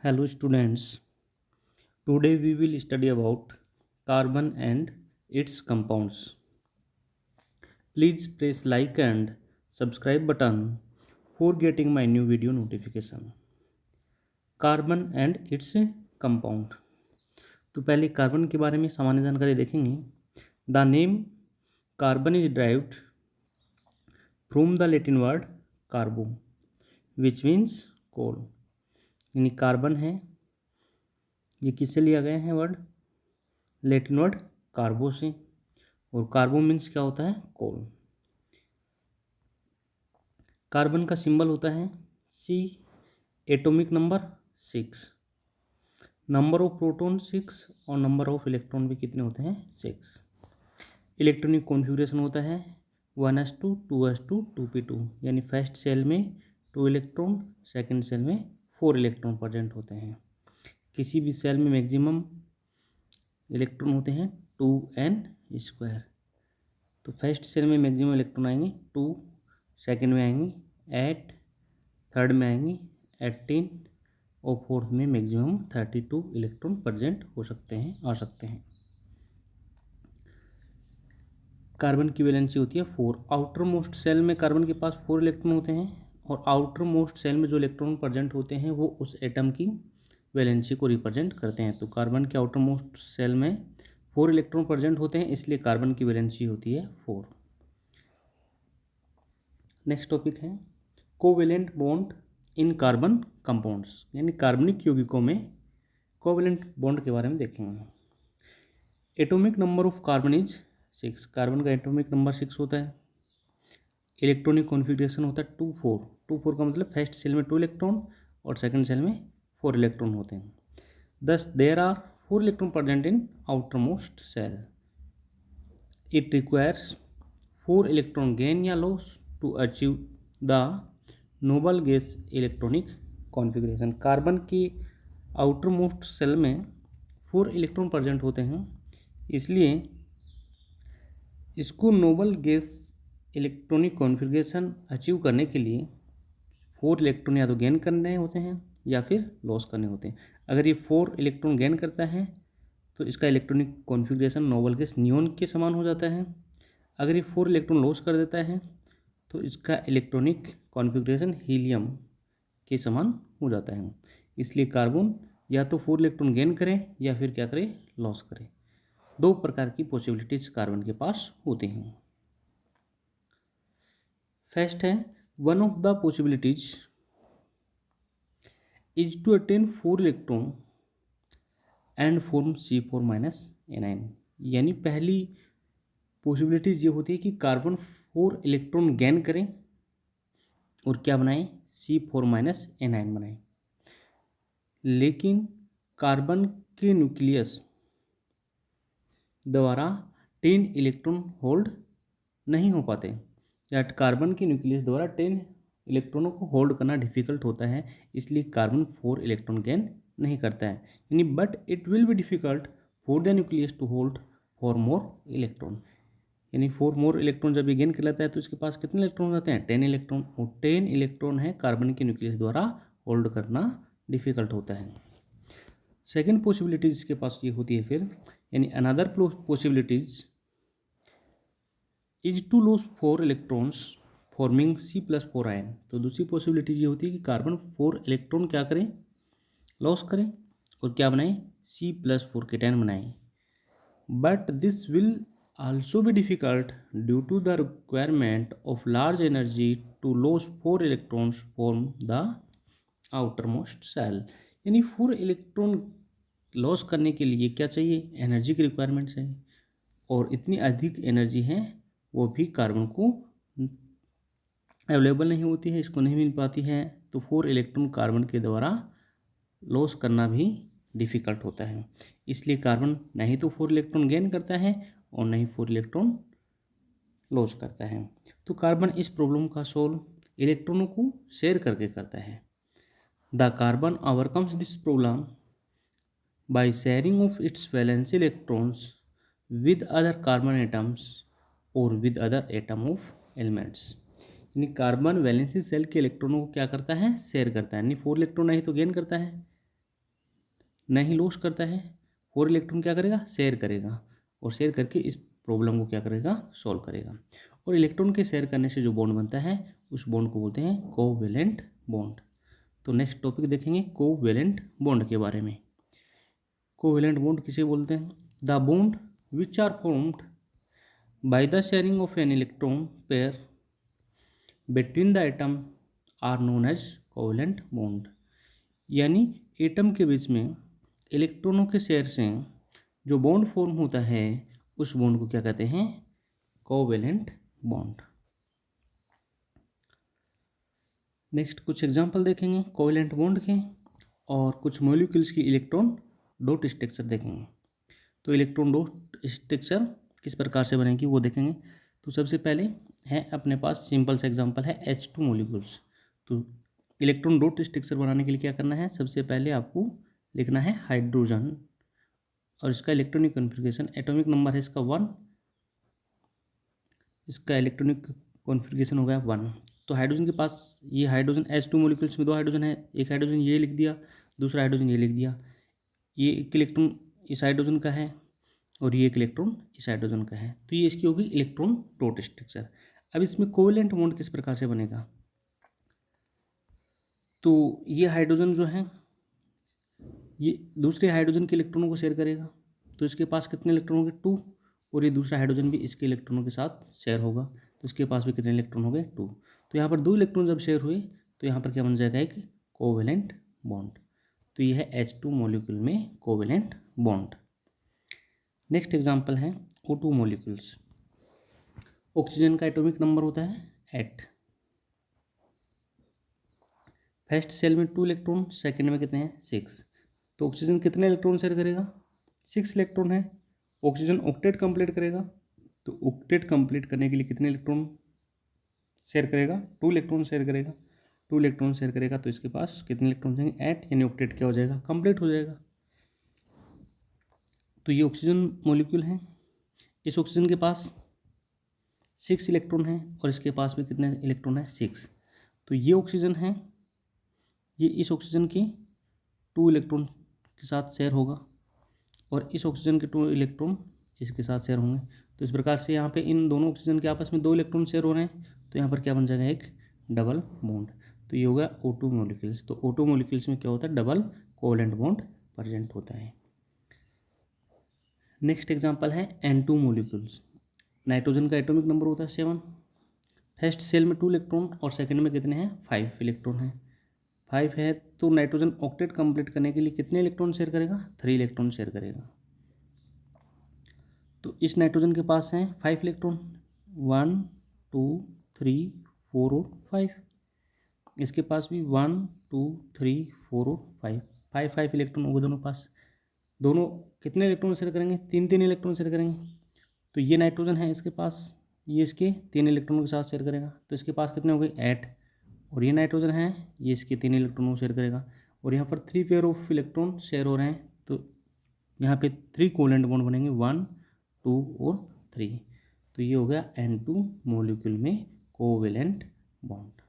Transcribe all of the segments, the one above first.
Hello students, today we will study about carbon and its compounds. Please press like and subscribe button for getting my new video notification. Carbon and its compound. तो पहले carbon के बारे में सामान्य जानकारी देखेंगे। The name carbon is derived from the Latin word carbo which means coal. यानी carbon है, ये किससे लिया गया है वर्ड? लैटिन वर्ड कार्बो से। और कार्बो मीन्स क्या होता है? कोल। कार्बन का सिंबल होता है C, atomic number 6, number of proton 6 और नंबर ऑफ इलेक्ट्रॉन भी कितने होते हैं? 6। इलेक्ट्रॉनिक कॉन्फ़िगरेशन होता है 1s2 2s2 2p2, यानी फर्स्ट सेल में 2 इलेक्ट्रॉन, सेकंड सेल में 4 इलेक्ट्रॉन प्रेजेंट होते हैं। किसी भी सेल में मैक्सिमम इलेक्ट्रॉन होते हैं 2n²। तो फर्स्ट सेल में मैक्सिमम इलेक्ट्रॉन आएंगे 2, सेकंड में आएंगे 8, थर्ड में आएंगे 18 और फोर्थ में मैक्सिमम 32 इलेक्ट्रॉन प्रेजेंट हो सकते हैं, आ सकते हैं। कार्बन की वैलेंसी होती है 4। आउटर मोस्ट सेल में कार्बन के पास 4 इलेक्ट्रॉन होते हैं और आउटर मोस्ट सेल में जो इलेक्ट्रॉन प्रेजेंट होते हैं वो उस एटम की वैलेंसी को रिप्रेजेंट करते हैं। तो कार्बन के आउटर मोस्ट सेल में 4 इलेक्ट्रॉन प्रेजेंट होते हैं, इसलिए कार्बन की वैलेंसी होती है 4। नेक्स्ट टॉपिक है covalent bond in carbon compounds, यानी कार्बनिक यौगिकों में कोवेलेंट बॉन्ड के बारे में देखेंगे। Atomic number of carbon is 6। Carbon का एटॉमिक नंबर 6 होता है। इलेक्ट्रॉनिक कॉन्फ़िगरेशन होता है 2 4। 2 4 का मतलब फर्स्ट सेल में 2 इलेक्ट्रॉन और सेकंड सेल में 4 इलेक्ट्रॉन होते हैं। Thus there are 4 electron present in outermost shell. It requires 4 electron gain या loss to achieve the noble gas electronic configuration. Carbon की आउटर मोस्ट सेल में 4 electron present होते हैं, इसलिए इसको noble gas electronic configuration achieve करने के लिए 4 इलेक्ट्रॉन या तो गेन करने होते हैं या फिर लॉस करने होते हैं। अगर ये 4 इलेक्ट्रॉन गेन करता है तो इसका electronic configuration noble gas neon के समान हो जाता है। अगर ये 4 इलेक्ट्रॉन लॉस कर देता है तो इसका इलेक्ट्रॉनिक कॉन्फ़िगरेशन हीलियम के समान हो जाता है। इसलिए कार्बन या तो 4 इलेक्ट्रॉन गेन करें या फिर क्या करें? लॉस करें। 2 प्रकार की पॉसिबिलिटीज कार्बन के पास होती हैं। फर्स्ट है one of the possibilities is to attain 4 electron and form C4-N9। यानी पहली पॉसिबिलिटीज ये होती है कि कार्बन 4 इलेक्ट्रॉन गेन करें और क्या बनाएं? C4-N9 बनाएं। लेकिन कार्बन के न्यूक्लियस द्वारा 10 इलेक्ट्रॉन होल्ड नहीं हो पाते, या कार्बन के न्यूक्लियस द्वारा 10 इलेक्ट्रॉनों को होल्ड करना डिफिकल्ट होता है, इसलिए कार्बन 4 इलेक्ट्रॉन गेन नहीं करता है। यानी but it will be difficult for the nucleus to hold 4 more electron. यानी 4 मोर इलेक्ट्रॉन जब ये गेन कर लेता है तो इसके पास कितने इलेक्ट्रॉन हो जाते हैं? 10 इलेक्ट्रॉन। और 10 इलेक्ट्रॉन है कार्बन के न्यूक्लियस द्वारा होल्ड करना डिफिकल्ट होता है। सेकेंड पॉसिबिलिटीज इसके पास ये होती है फिर, यानी another possibilities is to lose 4 electrons forming C+4 ion. तो दूसरी पॉसिबिलिटी ये होती है कि कार्बन 4 इलेक्ट्रॉन क्या करें? लॉस करें और क्या बनाएं? C+4 केटायन बनाएं। But this will also be difficult due to the requirement of large energy to lose 4 electrons from the outermost cell। यानी 4 इलेक्ट्रॉन लॉस करने के लिए क्या चाहिए? एनर्जी की रिक्वायरमेंट चाहिए, और इतनी अधिक एनर्जी है वो भी कार्बन को अवेलेबल नहीं होती है, इसको नहीं मिल पाती है। तो 4 इलेक्ट्रॉन कार्बन के द्वारा लॉस करना भी डिफ़िकल्ट होता है, इसलिए कार्बन नहीं तो 4 इलेक्ट्रॉन गेन करता है और नहीं 4 इलेक्ट्रॉन लॉस करता है। तो कार्बन इस प्रॉब्लम का सोल्व इलेक्ट्रॉनों को शेयर करके करता है। The carbon overcomes this problem by sharing of its valency electrons with other carbon atoms और with other atom of elements. यानी कार्बन वैलेंसी सेल के इलेक्ट्रॉनों को क्या करता है? शेयर करता है। यानी 4 इलेक्ट्रॉन नहीं तो गेन करता है, नहीं लॉस करता है, 4 इलेक्ट्रॉन क्या करेगा, शेयर करेगा, और शेयर करके इस प्रॉब्लम को क्या करेगा, सॉल्व करेगा। और इलेक्ट्रॉन के शेयर करने से जो बॉन्ड बनता है उस बॉन्ड को बोलते हैं कोवेलेंट बॉन्ड। तो नेक्स्ट टॉपिक देखेंगे कोवेलेंट बॉन्ड के बारे में। कोवेलेंट बॉन्ड किसे बोलते हैं? The bond which are formed by the sharing of an electron pair between the atom are known as covalent bond. यानी एटम के बीच में इलेक्ट्रॉनों के शेयर से जो बॉन्ड फॉर्म होता है उस बॉन्ड को क्या कहते हैं, कोवेलेंट बॉन्ड। नेक्स्ट कुछ एग्जांपल देखेंगे कोवेलेंट बॉन्ड के, और कुछ मॉलिक्यूल्स की इलेक्ट्रॉन डॉट स्ट्रक्चर देखेंगे। तो इलेक्ट्रॉन डॉट स्ट्रक्चर किस प्रकार से बनेगी वो देखेंगे। तो सबसे पहले है अपने पास सिंपल सा एग्जांपल है H2 मॉलिक्यूल्स। तो इलेक्ट्रॉन डॉट स्ट्रक्चर बनाने के लिए क्या करना है, सबसे पहले आपको लिखना है हाइड्रोजन, और इसका इलेक्ट्रॉनिक कॉन्फ़िगरेशन, एटॉमिक नंबर है इसका 1, इसका इलेक्ट्रॉनिक कॉन्फ़िगरेशन हो गया 1। तो हाइड्रोजन के पास, ये हाइड्रोजन H2 मॉलिक्यूल्स में 2 हाइड्रोजन है, एक हाइड्रोजन ये लिख दिया, दूसरा हाइड्रोजन ये लिख दिया। ये एक इलेक्ट्रॉन इस हाइड्रोजन का है और ये एक इलेक्ट्रॉन इस हाइड्रोजन का है। तो ये इसकी होगी इलेक्ट्रॉन डॉट स्ट्रक्चर। अब इसमें कोवेलेंट बॉन्ड किस प्रकार से बनेगा, तो ये हाइड्रोजन जो है ये दूसरे हाइड्रोजन के इलेक्ट्रॉनों को शेयर करेगा। तो इसके पास कितने इलेक्ट्रॉन होंगे, 2, और ये दूसरा हाइड्रोजन भी इसके इलेक्ट्रॉनों के साथ शेयर होगा, तो इसके पास भी कितने इलेक्ट्रॉन हो गए, 2। तो यहाँ पर 2 इलेक्ट्रॉन जब शेयर हुए तो यहाँ पर क्या बन जाएगा, एक कोवेलेंट बॉन्ड। तो ये है H2 मॉलिक्यूल में कोवेलेंट बॉन्ड। नेक्स्ट एग्जांपल है O2 मॉलिक्यूल्स। ऑक्सीजन का एटॉमिक नंबर होता है 8। फर्स्ट सेल में 2 इलेक्ट्रॉन, सेकंड में कितने हैं, 6। तो ऑक्सीजन कितने इलेक्ट्रॉन शेयर करेगा, 6 इलेक्ट्रॉन है। ऑक्सीजन ऑक्टेट कंप्लीट करेगा, तो ऑक्टेट कंप्लीट करने के लिए कितने इलेक्ट्रॉन शेयर करेगा, 2 इलेक्ट्रॉन शेयर करेगा। 2 इलेक्ट्रॉन शेयर करेगा तो इसके पास कितने इलेक्ट्रॉन जाएंगे, 8, यानी ऑक्टेट क्या हो जाएगा, कंप्लीट हो जाएगा। तो ये ऑक्सीजन मॉलिक्यूल है, इस ऑक्सीजन के पास 6 इलेक्ट्रॉन है और इसके पास भी कितने इलेक्ट्रॉन है, 6। तो ये ऑक्सीजन है, ये इस ऑक्सीजन के 2 इलेक्ट्रॉन के साथ शेयर होगा और इस ऑक्सीजन के 2 इलेक्ट्रॉन इसके साथ शेयर होंगे। तो इस प्रकार से यहाँ पे इन दोनों ऑक्सीजन के आपस में 2 इलेक्ट्रॉन शेयर हो रहे हैं, तो यहाँ पर क्या बन जाएगा, एक डबल बॉन्ड। तो ये होगा O2 मॉलिक्यूल्स। तो O2 मॉलिक्यूल्स में क्या होता है, डबल कोवेलेंट बॉन्ड प्रेजेंट होता है। नेक्स्ट एग्जांपल है N2 मॉलिक्यूल्स। नाइट्रोजन का एटॉमिक नंबर होता है 7। फर्स्ट सेल में 2 इलेक्ट्रॉन और सेकंड में कितने हैं, 5 इलेक्ट्रॉन हैं। 5 है तो नाइट्रोजन ऑक्टेट कंप्लीट करने के लिए कितने इलेक्ट्रॉन शेयर करेगा, 3 इलेक्ट्रॉन शेयर करेगा। तो इस नाइट्रोजन के पास हैं 5 इलेक्ट्रॉन, 1 2 3 4 और 5। इसके पास भी 1 2 3 4 और 5 इलेक्ट्रॉन होंगे दोनों पास। दोनों कितने इलेक्ट्रॉन शेयर करेंगे, 3 इलेक्ट्रॉन शेयर करेंगे। तो ये नाइट्रोजन है, इसके पास ये इसके 3 इलेक्ट्रॉनों के साथ शेयर करेगा, तो इसके पास कितने हो गए, 8। और ये नाइट्रोजन है, ये इसके 3 इलेक्ट्रॉनों को शेयर करेगा और यहाँ पर 3 पेयर ऑफ इलेक्ट्रॉन शेयर हो रहे हैं। तो यहाँ पे 3 कोवेलेंट बॉन्ड बनेंगे, 1 2 और 3। तो ये हो गया N2 मॉलिक्यूल में कोवेलेंट बॉन्ड।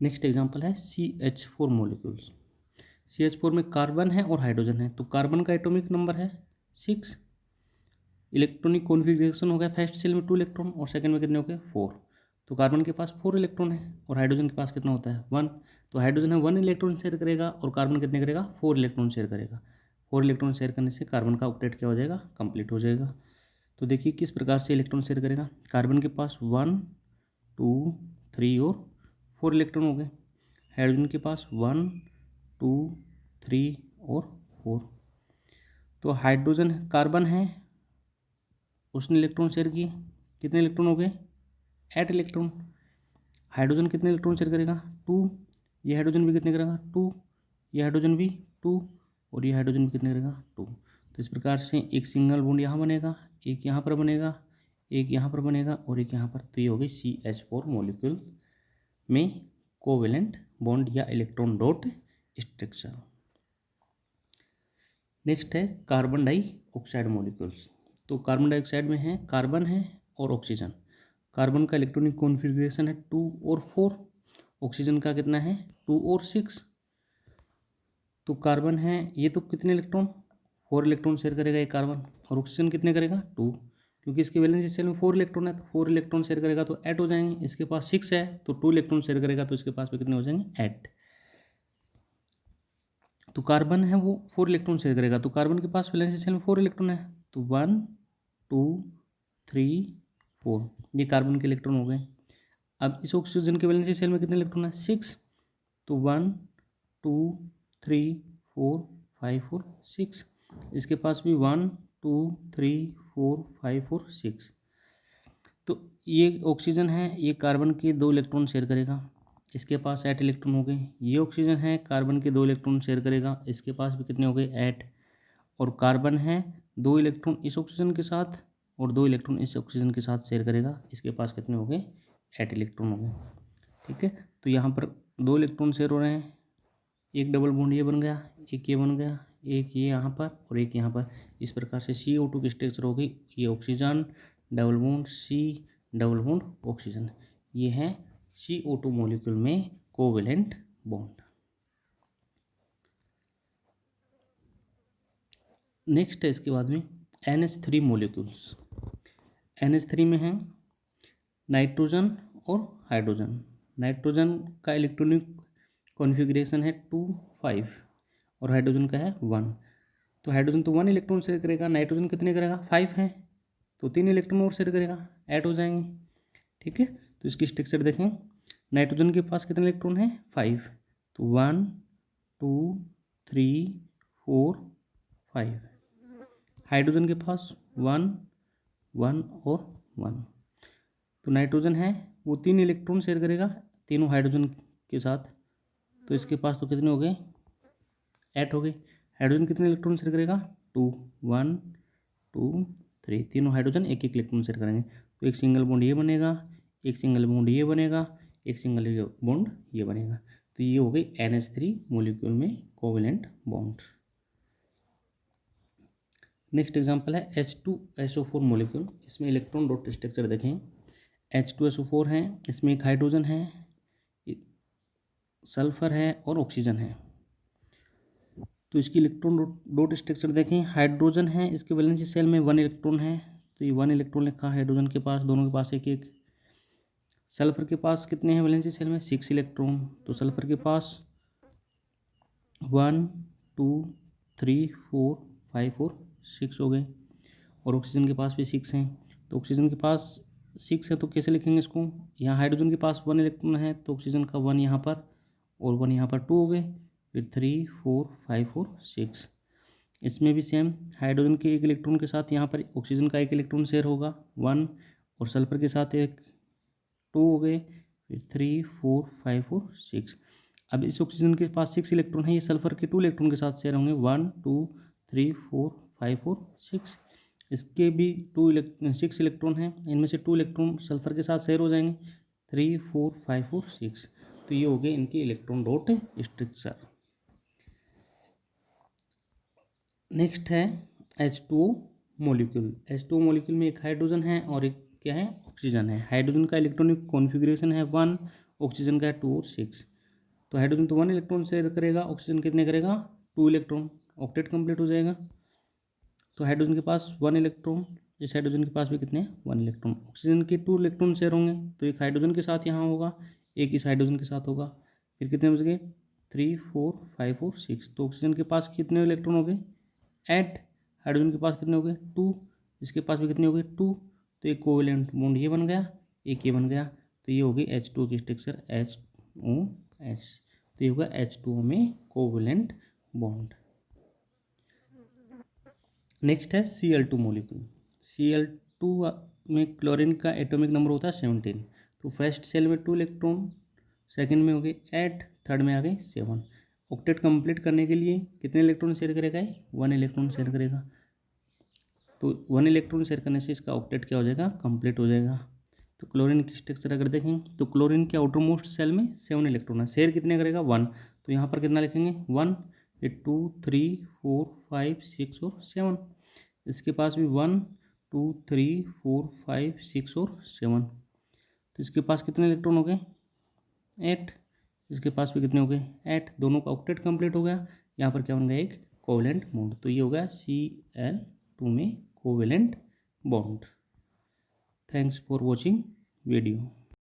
नेक्स्ट एग्जांपल है CH4 मॉलिक्यूल्स। CH4 में कार्बन है और हाइड्रोजन है। तो कार्बन का एटॉमिक नंबर है 6। इलेक्ट्रॉनिक कॉन्फ़िगरेशन हो गया, फर्स्ट सेल में 2 इलेक्ट्रॉन और सेकंड में कितने हो गए, 4। तो कार्बन के पास 4 इलेक्ट्रॉन है और हाइड्रोजन के पास कितना होता है, 1। तो हाइड्रोजन है 1 इलेक्ट्रॉन शेयर करेगा और कार्बन कितने करेगा, 4 इलेक्ट्रॉन शेयर करेगा। 4 इलेक्ट्रॉन शेयर करने से कार्बन का ऑक्टेट क्या हो जाएगा, कंप्लीट हो जाएगा। तो देखिए किस प्रकार से इलेक्ट्रॉन शेयर करेगा। कार्बन के पास 1 2 3 और 4 इलेक्ट्रॉन हो गए। हाइड्रोजन के पास 1 2 3 और 4। तो हाइड्रोजन कार्बन है, उसने इलेक्ट्रॉन शेयर किए, कितने इलेक्ट्रॉन हो गए, 8 इलेक्ट्रॉन। हाइड्रोजन कितने इलेक्ट्रॉन शेयर करेगा, 2। ये हाइड्रोजन भी कितने करेगा, 2। ये हाइड्रोजन भी 2 और ये हाइड्रोजन भी कितने करेगा, 2। तो इस प्रकार से एक सिंगल बॉन्ड यहाँ बनेगा, एक यहाँ पर बनेगा, एक यहाँ पर बनेगा और एक यहाँ पर। तो ये हो गई CH4 मॉलिक्यूल में कोवेलेंट बॉन्ड या इलेक्ट्रॉन डॉट स्ट्रक्चर। नेक्स्ट है कार्बन डाइऑक्साइड मॉलिक्यूल्स। तो कार्बन डाइऑक्साइड में है कार्बन है और ऑक्सीजन। कार्बन का इलेक्ट्रॉनिक कॉन्फ़िगरेशन है 2 और 4। ऑक्सीजन का कितना है, 2 और 6। तो कार्बन है ये, तो कितने इलेक्ट्रॉन, 4 इलेक्ट्रॉन शेयर करेगा ये कार्बन, और ऑक्सीजन कितने करेगा 2, क्योंकि इसके वैलेंसी शेल में 4 इलेक्ट्रॉन है, तो 4 इलेक्ट्रॉन शेयर करेगा तो 8 हो जाएंगे। इसके पास 6 है तो 2 इलेक्ट्रॉन शेयर करेगा तो इसके पास में कितने हो जाएंगे 8। तो कार्बन है वो 4 इलेक्ट्रॉन शेयर करेगा, तो कार्बन के पास वैलेंसी शेल में 4 इलेक्ट्रॉन है, तो 1 2 3 4 ये कार्बन के इलेक्ट्रॉन हो गए। अब इस ऑक्सीजन के वैलेंसी शेल में कितने इलेक्ट्रॉन है 6, तो 1 2 3 4 5 और 6। इसके पास भी 1 2 3 4 5 और 6। तो ये ऑक्सीजन है, ये कार्बन के 2 इलेक्ट्रॉन शेयर करेगा, इसके पास 8 इलेक्ट्रॉन हो गए। ये ऑक्सीजन है, कार्बन के 2 इलेक्ट्रॉन शेयर करेगा, इसके पास भी कितने हो गए 8। और कार्बन है 2 इलेक्ट्रॉन इस ऑक्सीजन के साथ और 2 इलेक्ट्रॉन इस ऑक्सीजन के साथ शेयर करेगा, इसके पास कितने हो गए 8 इलेक्ट्रॉन हो गए। ठीक है, तो यहाँ पर 2 इलेक्ट्रॉन शेयर हो रहे हैं, एक डबल बॉन्ड ये बन गया, एक ये बन गया, एक ये यहाँ पर और एक यहाँ पर। इस प्रकार से CO2 की स्ट्रक्चर हो गई, ये oxygen double bond C double bond oxygen, ये है CO2 मॉलिक्यूल में कोवेलेंट बॉन्ड। नेक्स्ट है इसके बाद में NH3 मॉलिक्यूल्स। NH3 में है नाइट्रोजन और हाइड्रोजन। नाइट्रोजन का इलेक्ट्रॉनिक कॉन्फ़िगरेशन है 2 5 और हाइड्रोजन का है 1। तो हाइड्रोजन तो 1 इलेक्ट्रॉन शेयर करेगा, नाइट्रोजन कितने करेगा 5 है, तो 3 इलेक्ट्रॉन और शेयर करेगा, ऐड हो जाएंगे। ठीक है, तो इसकी स्ट्रक्चर देखें, नाइट्रोजन के पास कितने इलेक्ट्रॉन है 5, तो 1 2 3 4 5। हाइड्रोजन के पास 1 1 और 1। तो नाइट्रोजन है वो 3 इलेक्ट्रॉन शेयर करेगा तीनों हाइड्रोजन के साथ, तो इसके पास तो कितने हो गए 8 हो गए। हाइड्रोजन कितने इलेक्ट्रॉन शेयर करेगा 2 1 2 3, तीनों हाइड्रोजन एक एक इलेक्ट्रॉन शेयर करेंगे, तो एक सिंगल बॉन्ड ये बनेगा, एक सिंगल बॉन्ड ये बनेगा, एक सिंगल बॉन्ड ये बनेगा। तो ये हो गई NH3 मॉलिक्यूल में कोवेलेंट बॉन्ड। नेक्स्ट एग्जांपल है H2SO4 मॉलिक्यूल। इसमें इलेक्ट्रॉन डॉट स्ट्रक्चर देखें, H2SO4 है, इसमें एक हाइड्रोजन है, सल्फर है और ऑक्सीजन है। तो इसकी इलेक्ट्रॉन डॉट स्ट्रक्चर देखें, हाइड्रोजन है, इसके वैलेंसी शेल में 1 इलेक्ट्रॉन है, तो ये 1 इलेक्ट्रॉन लिखा है हाइड्रोजन के पास, दोनों के पास एक एक। सल्फर के पास कितने हैं वैलेंसी शेल में 6 इलेक्ट्रॉन, तो सल्फर के पास 1 2 3 4 5 और 6 हो गए। और ऑक्सीजन के पास भी 6 हैं, तो ऑक्सीजन के पास 6 है तो कैसे लिखेंगे इसको, यहाँ हाइड्रोजन के पास 1 इलेक्ट्रॉन है तो ऑक्सीजन का 1 यहाँ पर और 1 यहाँ पर, 2 हो गए, फिर 3 4 5 और 6। इसमें भी सेम, हाइड्रोजन के 1 इलेक्ट्रॉन के साथ यहाँ पर ऑक्सीजन का 1 इलेक्ट्रॉन शेयर होगा 1, और सल्फर के साथ 2 हो गए, फिर 3 4 5 और 6। अब इस ऑक्सीजन के पास 6 इलेक्ट्रॉन है, ये सल्फर के 2 इलेक्ट्रॉन के साथ शेयर होंगे 1 2 3 4 5 और 6। इसके भी 6 इलेक्ट्रॉन हैं, इनमें से 2 इलेक्ट्रॉन सल्फर के साथ शेयर हो जाएंगे 3 4 5 और 6। तो ये हो गए इनकी इलेक्ट्रॉन डॉट स्ट्रक्चर। नेक्स्ट है H2O मॉलिक्यूल। H2O मॉलिक्यूल में एक हाइड्रोजन है और एक क्या है ऑक्सीजन है। हाइड्रोजन का इलेक्ट्रॉनिक कॉन्फ़िगरेशन है 1, ऑक्सीजन का है 2 और 6। तो हाइड्रोजन तो 1 इलेक्ट्रॉन शेयर करेगा, ऑक्सीजन कितने करेगा 2 इलेक्ट्रॉन, ऑक्टेट कंप्लीट हो जाएगा। तो हाइड्रोजन के पास 1 इलेक्ट्रॉन, इस हाइड्रोजन के पास भी कितने 1 इलेक्ट्रॉन। ऑक्सीजन के 2 इलेक्ट्रॉन शेयर होंगे, तो एक हाइड्रोजन के साथ यहाँ होगा, एक इस हाइड्रोजन के साथ होगा, फिर कितने बच गए 3 4 5 और 6। तो ऑक्सीजन के पास कितने इलेक्ट्रॉन हो गए 8, हाइड्रोजन के पास कितने हो गए 2, इसके पास भी कितने हो गए 2। तो एक कोवेलेंट बॉन्ड ये बन गया, एक ये बन गया, तो ये हो गई H2O की स्ट्रक्चर HOH। तो ये होगा H2O में कोवेलेंट बॉन्ड। नेक्स्ट है Cl2 मॉलिक्यूल। Cl2 में क्लोरीन का एटॉमिक नंबर होता है 17। तो फर्स्ट सेल में 2 इलेक्ट्रॉन, सेकंड में हो गए 8, थर्ड में आ गए 7। ऑक्टेट कंप्लीट करने के लिए कितने इलेक्ट्रॉन शेयर करेगा 1 इलेक्ट्रॉन शेयर करेगा। तो 1 इलेक्ट्रॉन शेयर करने से इसका ऑक्टेट क्या हो जाएगा कंप्लीट हो जाएगा। तो क्लोरीन की स्ट्रक्चर अगर देखें तो क्लोरीन के आउटर मोस्ट सेल में 7 इलेक्ट्रॉन है, शेयर कितने करेगा 1। तो यहाँ पर कितना लिखेंगे 1, फिर 2 3 4 5 6 और 7। इसके पास भी 1 2 3 4 5 6 और 7। तो इसके पास कितने इलेक्ट्रॉन हो गए 8, इसके पास भी कितने हो गए 8। दोनों का ऑक्टेट कंप्लीट हो गया, यहाँ पर क्या बन गया एक कोवेलेंट बॉन्ड। तो ये होगा Cl2 में covalent bond. Thanks for watching video.